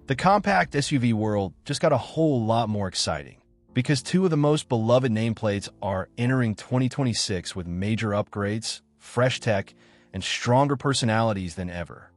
The compact SUV world just got a whole lot more exciting because two of the most beloved nameplates are entering 2026 with major upgrades, fresh tech, and stronger personalities than ever.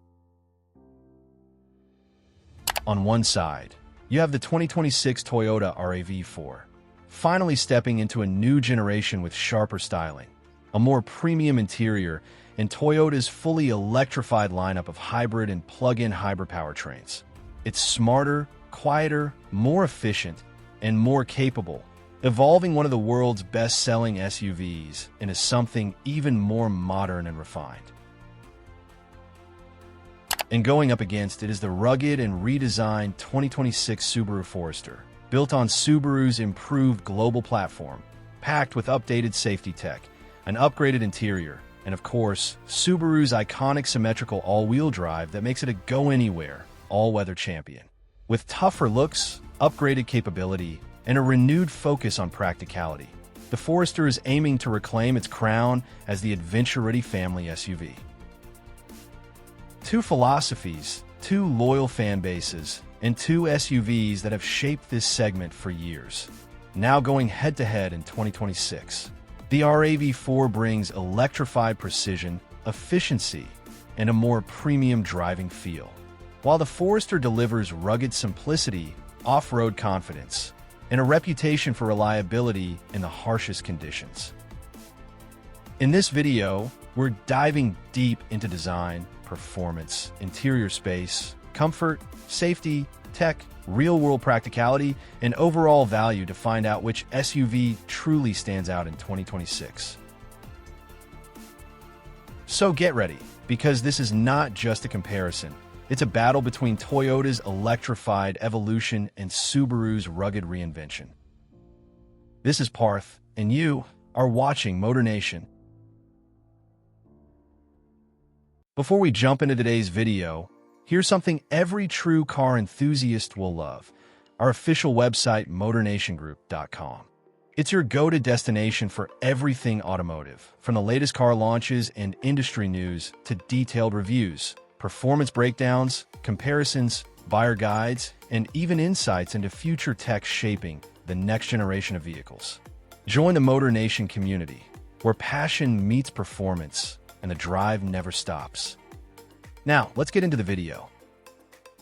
On one side, you have the 2026 Toyota RAV4, finally stepping into a new generation with sharper styling, a more premium interior, and Toyota's fully electrified lineup of hybrid and plug-in hybrid powertrains. It's smarter, quieter, more efficient, and more capable, evolving one of the world's best-selling SUVs into something even more modern and refined. And going up against it is the rugged and redesigned 2026 Subaru Forester, built on Subaru's improved global platform, packed with updated safety tech, an upgraded interior, and of course, Subaru's iconic symmetrical all-wheel drive that makes it a go-anywhere, all-weather champion. With tougher looks, upgraded capability, and a renewed focus on practicality, the Forester is aiming to reclaim its crown as the adventure-ready family SUV. Two philosophies, two loyal fan bases, and two SUVs that have shaped this segment for years. Now going head-to-head in 2026. The RAV4 brings electrified precision, efficiency, and a more premium driving feel, while the Forester delivers rugged simplicity, off-road confidence, and a reputation for reliability in the harshest conditions. In this video, we're diving deep into design, performance, interior space, comfort, safety, tech, real-world practicality, and overall value to find out which SUV truly stands out in 2026. So get ready, because this is not just a comparison. It's a battle between Toyota's electrified evolution and Subaru's rugged reinvention. This is Parth, and you are watching MotorNation. Before we jump into today's video, here's something every true car enthusiast will love: our official website, MotorNationGroup.com. It's your go-to destination for everything automotive, from the latest car launches and industry news to detailed reviews, performance breakdowns, comparisons, buyer guides, and even insights into future tech shaping the next generation of vehicles. Join the MotorNation community, where passion meets performance and the drive never stops. Now, let's get into the video.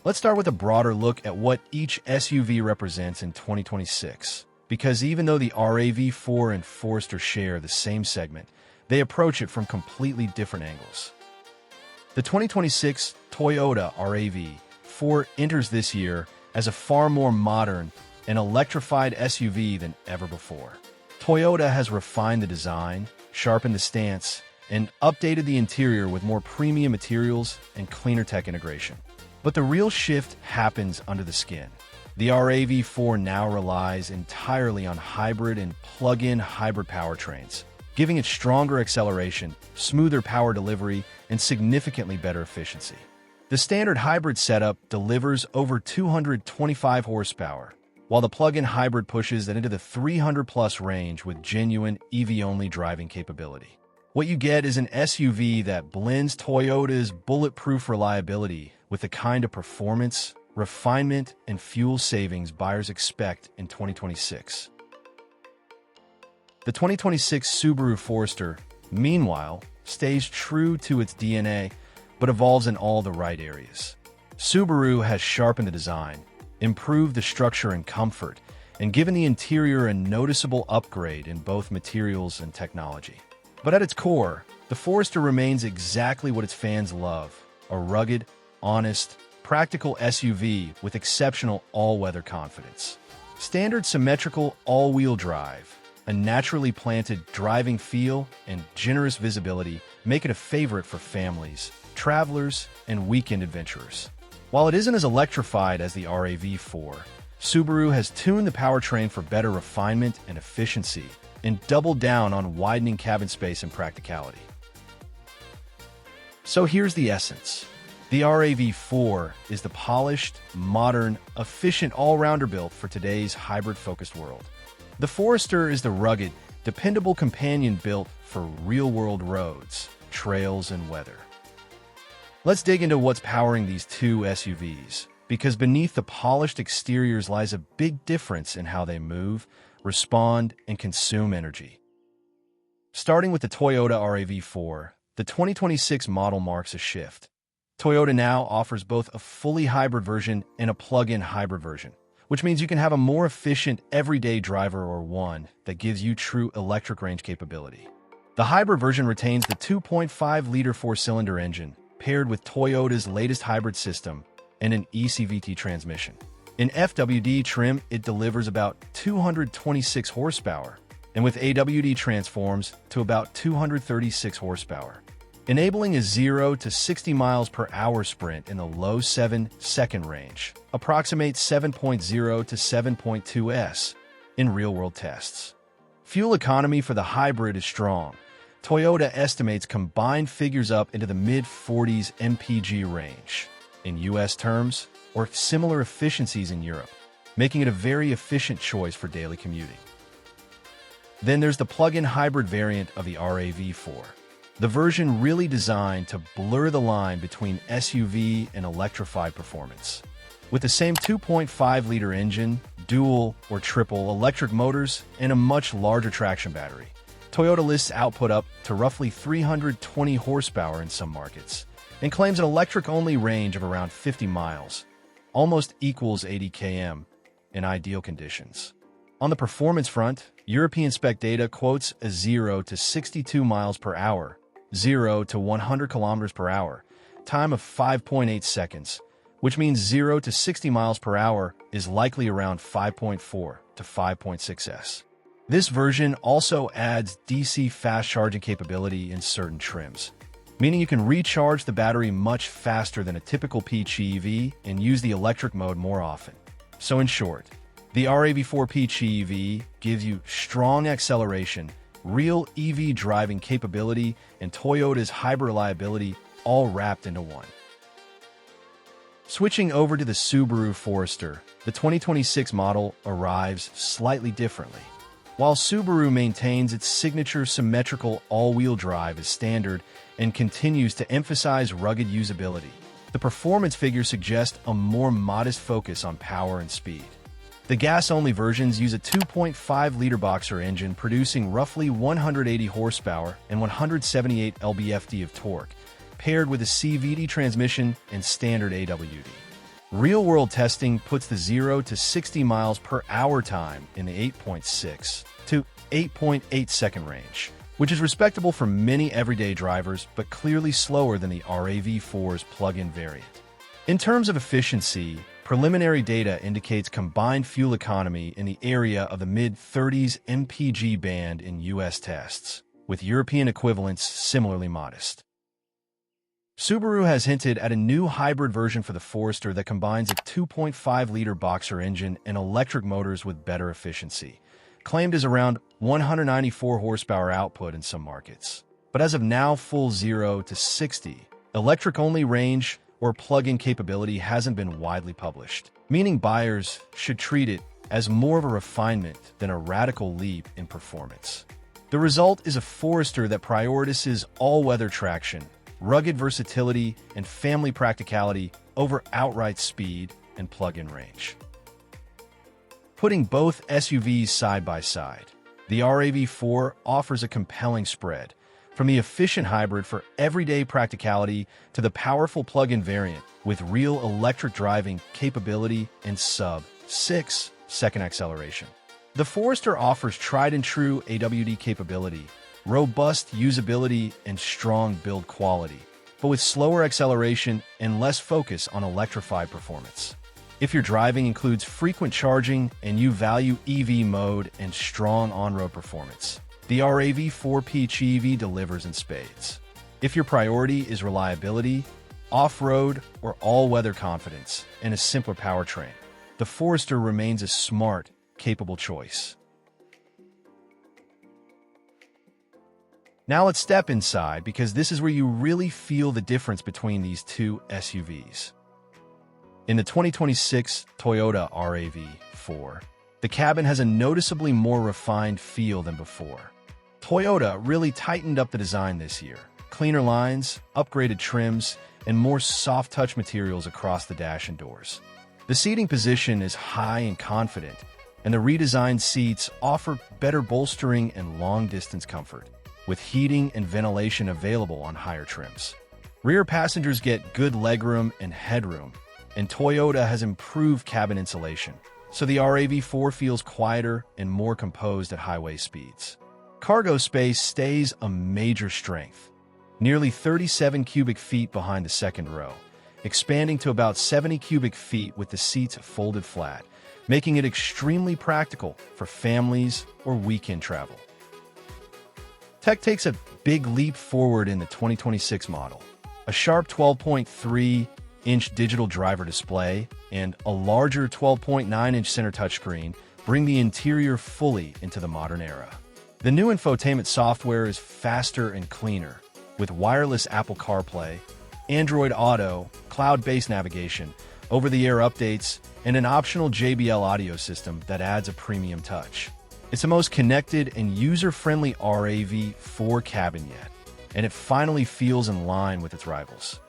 Let's start with a broader look at what each SUV represents in 2026, because even though the RAV4 and Forester share the same segment, they approach it from completely different angles. The 2026 Toyota RAV4 enters this year as a far more modern and electrified SUV than ever before. Toyota has refined the design, sharpened the stance, and updated the interior with more premium materials and cleaner tech integration. But the real shift happens under the skin. The RAV4 now relies entirely on hybrid and plug-in hybrid powertrains, giving it stronger acceleration, smoother power delivery, and significantly better efficiency. The standard hybrid setup delivers over 225 horsepower, while the plug-in hybrid pushes that into the 300-plus range with genuine EV-only driving capability. What you get is an SUV that blends Toyota's bulletproof reliability with the kind of performance, refinement, and fuel savings buyers expect in 2026. The 2026 Subaru Forester, meanwhile, stays true to its DNA, but evolves in all the right areas. Subaru has sharpened the design, improved the structure and comfort, and given the interior a noticeable upgrade in both materials and technology. But at its core, the Forester remains exactly what its fans love: a rugged, honest, practical SUV with exceptional all-weather confidence. Standard symmetrical all-wheel drive, a naturally planted driving feel, and generous visibility make it a favorite for families, travelers, and weekend adventurers. While it isn't as electrified as the RAV4, Subaru has tuned the powertrain for better refinement and efficiency, and doubled down on widening cabin space and practicality. So here's the essence. The RAV4 is the polished, modern, efficient all-rounder built for today's hybrid-focused world. The Forester is the rugged, dependable companion built for real-world roads, trails, and weather. Let's dig into what's powering these two SUVs, because beneath the polished exteriors lies a big difference in how they move, respond, and consume energy. Starting with the Toyota RAV4, the 2026 model marks a shift. Toyota now offers both a fully hybrid version and a plug-in hybrid version, which means you can have a more efficient everyday driver or one that gives you true electric range capability. The hybrid version retains the 2.5-liter four-cylinder engine, paired with Toyota's latest hybrid system and an ECVT transmission. In FWD trim, it delivers about 226 horsepower, and with AWD transforms to about 236 horsepower, enabling a 0 to 60 miles per hour sprint in the low 7-second range, approximates 7.0 to 7.2 s in real-world tests. Fuel economy for the hybrid is strong. Toyota estimates combined figures up into the mid-40s mpg range in US terms, or similar efficiencies in Europe, making it a very efficient choice for daily commuting. Then there's the plug-in hybrid variant of the RAV4, the version really designed to blur the line between SUV and electrified performance. With the same 2.5-liter engine, dual or triple electric motors, and a much larger traction battery, Toyota lists output up to roughly 320 horsepower in some markets, and claims an electric-only range of around 50 miles, almost equals 80 km in ideal conditions. On the performance front, European spec data quotes a 0 to 62 miles per hour, 0 to 100 kilometers per hour, time of 5.8 seconds, which means 0 to 60 miles per hour is likely around 5.4 to 5.6 s. This version also adds DC fast charging capability in certain trims, meaning you can recharge the battery much faster than a typical PHEV and use the electric mode more often. So in short, the RAV4 PHEV gives you strong acceleration, real EV driving capability, and Toyota's hybrid reliability all wrapped into one. Switching over to the Subaru Forester, the 2026 model arrives slightly differently. While Subaru maintains its signature symmetrical all-wheel drive as standard and continues to emphasize rugged usability, the performance figures suggest a more modest focus on power and speed. The gas-only versions use a 2.5-liter boxer engine producing roughly 180 horsepower and 178 lb-ft of torque, paired with a CVT transmission and standard AWD. Real-world testing puts the 0 to 60 miles per hour time in the 8.6 to 8.8 second range, which is respectable for many everyday drivers but clearly slower than the RAV4's plug-in variant. In terms of efficiency, preliminary data indicates combined fuel economy in the area of the mid-30s mpg band in US tests, with European equivalents similarly modest. Subaru has hinted at a new hybrid version for the Forester that combines a 2.5-liter boxer engine and electric motors with better efficiency, claimed as around 194 horsepower output in some markets. But as of now, full 0 to 60, electric-only range or plug-in capability hasn't been widely published, meaning buyers should treat it as more of a refinement than a radical leap in performance. The result is a Forester that prioritizes all-weather traction, rugged versatility, and family practicality over outright speed and plug-in range. Putting both SUVs side by side, the RAV4 offers a compelling spread, from the efficient hybrid for everyday practicality to the powerful plug-in variant with real electric driving capability and sub-6-second acceleration. The Forester offers tried-and-true AWD capability, robust usability, and strong build quality, but with slower acceleration and less focus on electrified performance. If your driving includes frequent charging and you value EV mode and strong on-road performance, the RAV4 PHEV delivers in spades. If your priority is reliability, off-road, or all-weather confidence, and a simpler powertrain, the Forester remains a smart, capable choice. Now let's step inside, because this is where you really feel the difference between these two SUVs. In the 2026 Toyota RAV4, the cabin has a noticeably more refined feel than before. Toyota really tightened up the design this year. Cleaner lines, upgraded trims, and more soft-touch materials across the dash and doors. The seating position is high and confident, and the redesigned seats offer better bolstering and long-distance comfort, with heating and ventilation available on higher trims. Rear passengers get good legroom and headroom, and Toyota has improved cabin insulation, so the RAV4 feels quieter and more composed at highway speeds. Cargo space stays a major strength, nearly 37 cubic feet behind the second row, expanding to about 70 cubic feet with the seats folded flat, making it extremely practical for families or weekend travel. Tech takes a big leap forward in the 2026 model. A sharp 12.3-inch digital driver display and a larger 12.9-inch center touchscreen bring the interior fully into the modern era. The new infotainment software is faster and cleaner, with wireless Apple CarPlay, Android Auto, cloud-based navigation, over-the-air updates, and an optional JBL audio system that adds a premium touch. It's the most connected and user-friendly RAV4 cabin yet, and it finally feels in line with its rivals.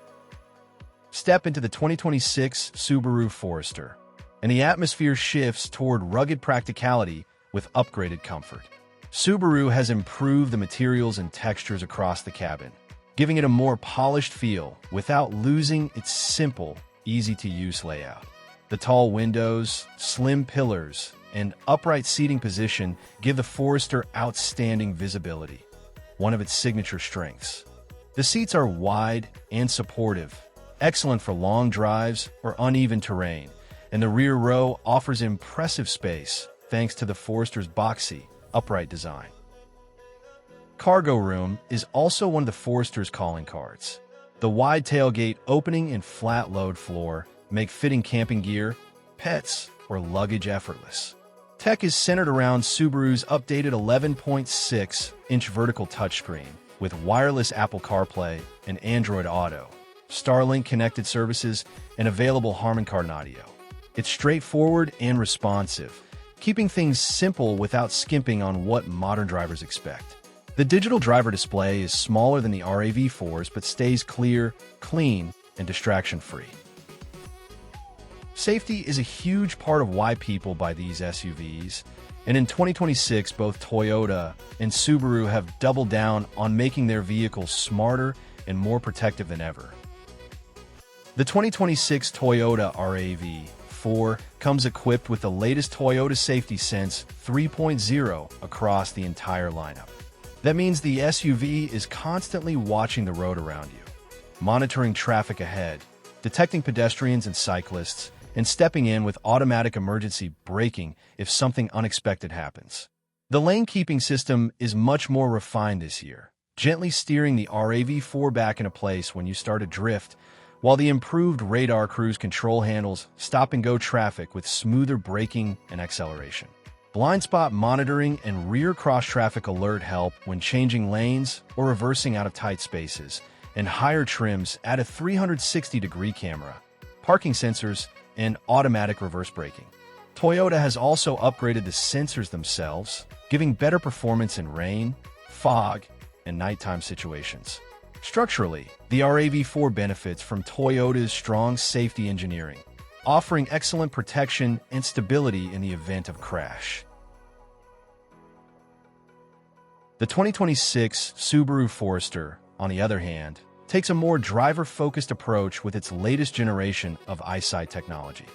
Step into the 2026 Subaru Forester, and the atmosphere shifts toward rugged practicality with upgraded comfort. Subaru has improved the materials and textures across the cabin, giving it a more polished feel without losing its simple, easy-to-use layout. The tall windows, slim pillars, and upright seating position give the Forester outstanding visibility, one of its signature strengths. The seats are wide and supportive, excellent for long drives or uneven terrain, and the rear row offers impressive space thanks to the Forester's boxy, upright design. Cargo room is also one of the Forester's calling cards. The wide tailgate opening and flat load floor make fitting camping gear, pets, or luggage effortless. Tech is centered around Subaru's updated 11.6-inch vertical touchscreen with wireless Apple CarPlay and Android Auto, Starlink connected services, and available Harman Kardon audio. It's straightforward and responsive, keeping things simple without skimping on what modern drivers expect. The digital driver display is smaller than the RAV4's but stays clear, clean, and distraction-free. Safety is a huge part of why people buy these SUVs, and in 2026, both Toyota and Subaru have doubled down on making their vehicles smarter and more protective than ever. The 2026 Toyota RAV4 comes equipped with the latest Toyota Safety Sense 3.0 across the entire lineup. That means the SUV is constantly watching the road around you, monitoring traffic ahead, detecting pedestrians and cyclists, and stepping in with automatic emergency braking if something unexpected happens. The lane-keeping system is much more refined this year, gently steering the RAV4 back into place when you start a drift, while the improved radar cruise control handles stop-and-go traffic with smoother braking and acceleration. Blind spot monitoring and rear cross-traffic alert help when changing lanes or reversing out of tight spaces, and higher trims add a 360-degree camera, parking sensors, and automatic reverse braking. Toyota has also upgraded the sensors themselves, giving better performance in rain, fog, and nighttime situations. Structurally, the RAV4 benefits from Toyota's strong safety engineering, offering excellent protection and stability in the event of crash. The 2026 Subaru Forester, on the other hand, takes a more driver-focused approach with its latest generation of eyesight technology.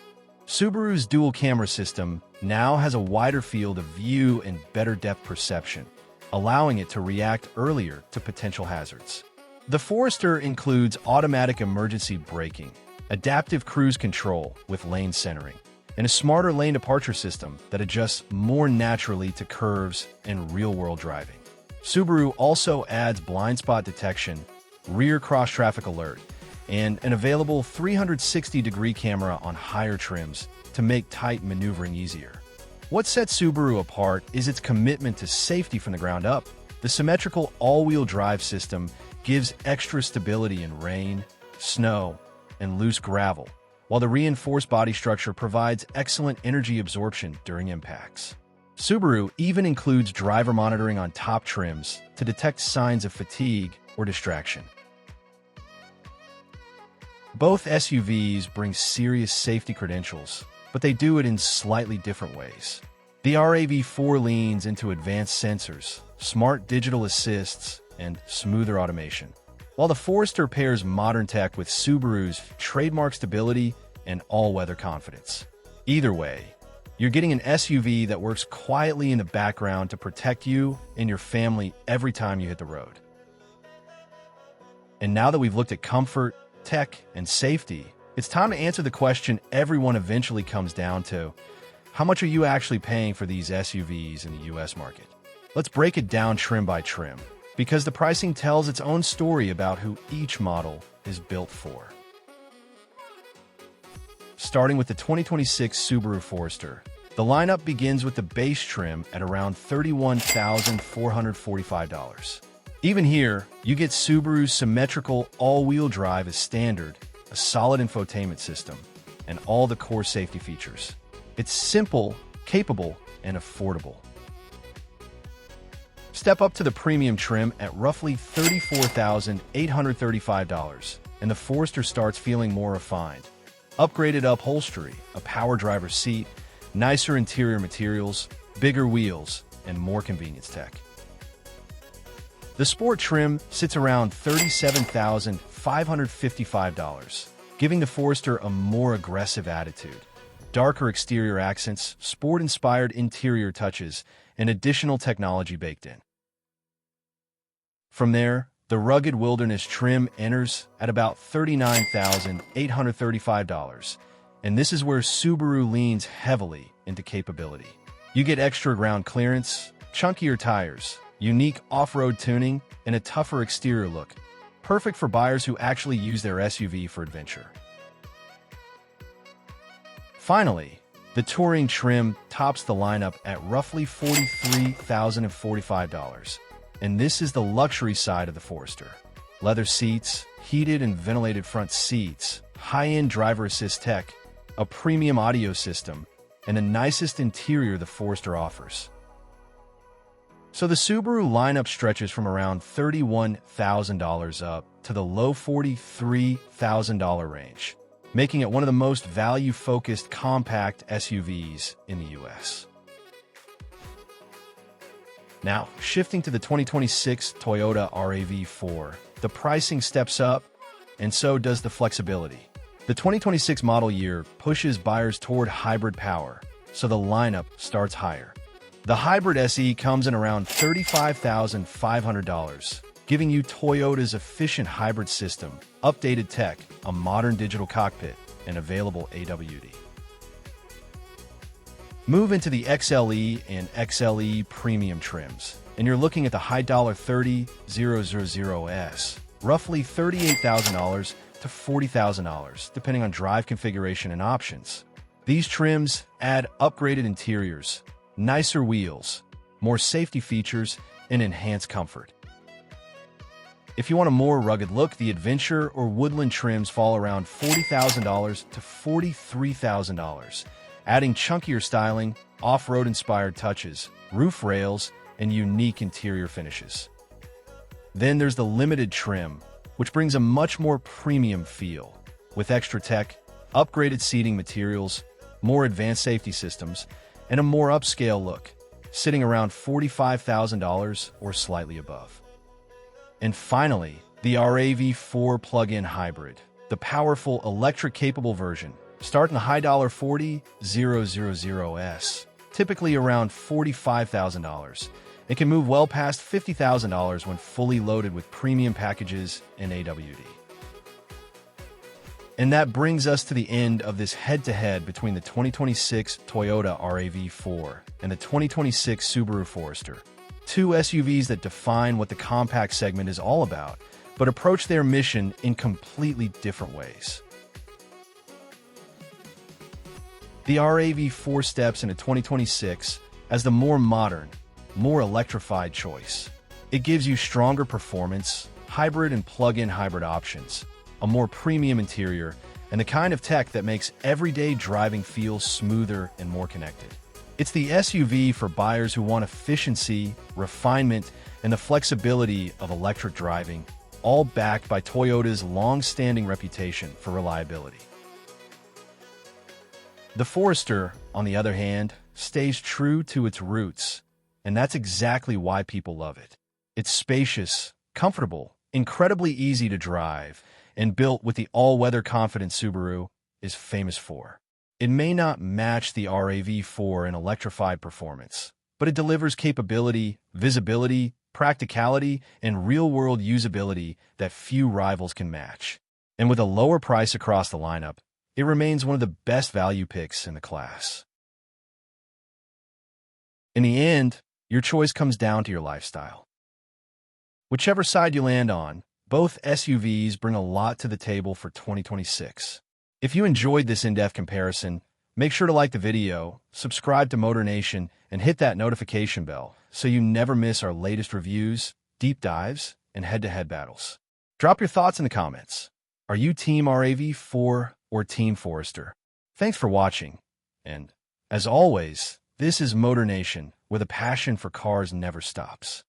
Subaru's dual-camera system now has a wider field of view and better depth perception, allowing it to react earlier to potential hazards. The Forester includes automatic emergency braking, adaptive cruise control with lane centering, and a smarter lane departure system that adjusts more naturally to curves and real-world driving. Subaru also adds blind spot detection, rear cross-traffic alert, and an available 360-degree camera on higher trims to make tight maneuvering easier. What sets Subaru apart is its commitment to safety from the ground up. The symmetrical all-wheel drive system gives extra stability in rain, snow, and loose gravel, while the reinforced body structure provides excellent energy absorption during impacts. Subaru even includes driver monitoring on top trims to detect signs of fatigue or distraction. Both SUVs bring serious safety credentials, but they do it in slightly different ways. The RAV4 leans into advanced sensors, smart digital assists, and smoother automation, while the Forester pairs modern tech with Subaru's trademark stability and all-weather confidence. Either way, you're getting an SUV that works quietly in the background to protect you and your family every time you hit the road. And now that we've looked at comfort, tech, and safety, it's time to answer the question everyone eventually comes down to: how much are you actually paying for these SUVs in the US market? Let's break it down trim by trim, because the pricing tells its own story about who each model is built for. Starting with the 2026 Subaru Forester, the lineup begins with the base trim at around $31,445. Even here, you get Subaru's symmetrical all-wheel drive as standard, a solid infotainment system, and all the core safety features. It's simple, capable, and affordable. Step up to the premium trim at roughly $34,835, and the Forester starts feeling more refined. Upgraded upholstery, a power driver's seat, nicer interior materials, bigger wheels, and more convenience tech. The Sport trim sits around $37,555, giving the Forester a more aggressive attitude. Darker exterior accents, sport-inspired interior touches, and additional technology baked in. From there, the rugged wilderness trim enters at about $39,835, and this is where Subaru leans heavily into capability. You get extra ground clearance, chunkier tires, unique off-road tuning, and a tougher exterior look, perfect for buyers who actually use their SUV for adventure. Finally, the Touring trim tops the lineup at roughly $43,045, and this is the luxury side of the Forester. Leather seats, heated and ventilated front seats, high-end driver assist tech, a premium audio system, and the nicest interior the Forester offers. So the Subaru lineup stretches from around $31,000 up to the low $43,000 range, making it one of the most value-focused compact SUVs in the US. Now, shifting to the 2026 Toyota RAV4, the pricing steps up, and so does the flexibility. The 2026 model year pushes buyers toward hybrid power, so the lineup starts higher. The Hybrid SE comes in around $35,500, giving you Toyota's efficient hybrid system, updated tech, a modern digital cockpit, and available AWD. Move into the XLE and XLE premium trims, and you're looking at the high $30,000s, roughly $38,000 to $40,000, depending on drive configuration and options. These trims add upgraded interiors, nicer wheels, more safety features, and enhanced comfort. If you want a more rugged look, the Adventure or Woodland trims fall around $40,000 to $43,000, adding chunkier styling, off-road inspired touches, roof rails, and unique interior finishes. Then there's the Limited trim, which brings a much more premium feel, with extra tech, upgraded seating materials, more advanced safety systems, and a more upscale look, sitting around $45,000 or slightly above. And finally, the RAV4 plug-in hybrid, the powerful electric-capable version, start in the high $40,000s, typically around $45,000. It can move well past $50,000 when fully loaded with premium packages and AWD. And that brings us to the end of this head-to-head between the 2026 Toyota RAV4 and the 2026 Subaru Forester. Two SUVs that define what the compact segment is all about, but approach their mission in completely different ways. The RAV4 steps into 2026 as the more modern, more electrified choice. It gives you stronger performance, hybrid and plug-in hybrid options, a more premium interior, and the kind of tech that makes everyday driving feel smoother and more connected. It's the SUV for buyers who want efficiency, refinement, and the flexibility of electric driving, all backed by Toyota's long-standing reputation for reliability. The Forester, on the other hand, stays true to its roots, and that's exactly why people love it. It's spacious, comfortable, incredibly easy to drive, and built with the all-weather confidence Subaru is famous for. It may not match the RAV4 in electrified performance, but it delivers capability, visibility, practicality, and real-world usability that few rivals can match. And with a lower price across the lineup, it remains one of the best value picks in the class. In the end, your choice comes down to your lifestyle. Whichever side you land on, both SUVs bring a lot to the table for 2026. If you enjoyed this in-depth comparison, make sure to like the video, subscribe to MotorNation, and hit that notification bell so you never miss our latest reviews, deep dives, and head-to-head battles. Drop your thoughts in the comments. Are you Team RAV4 or Team Forester? Thanks for watching, and as always, this is MotorNation, where the passion for cars never stops.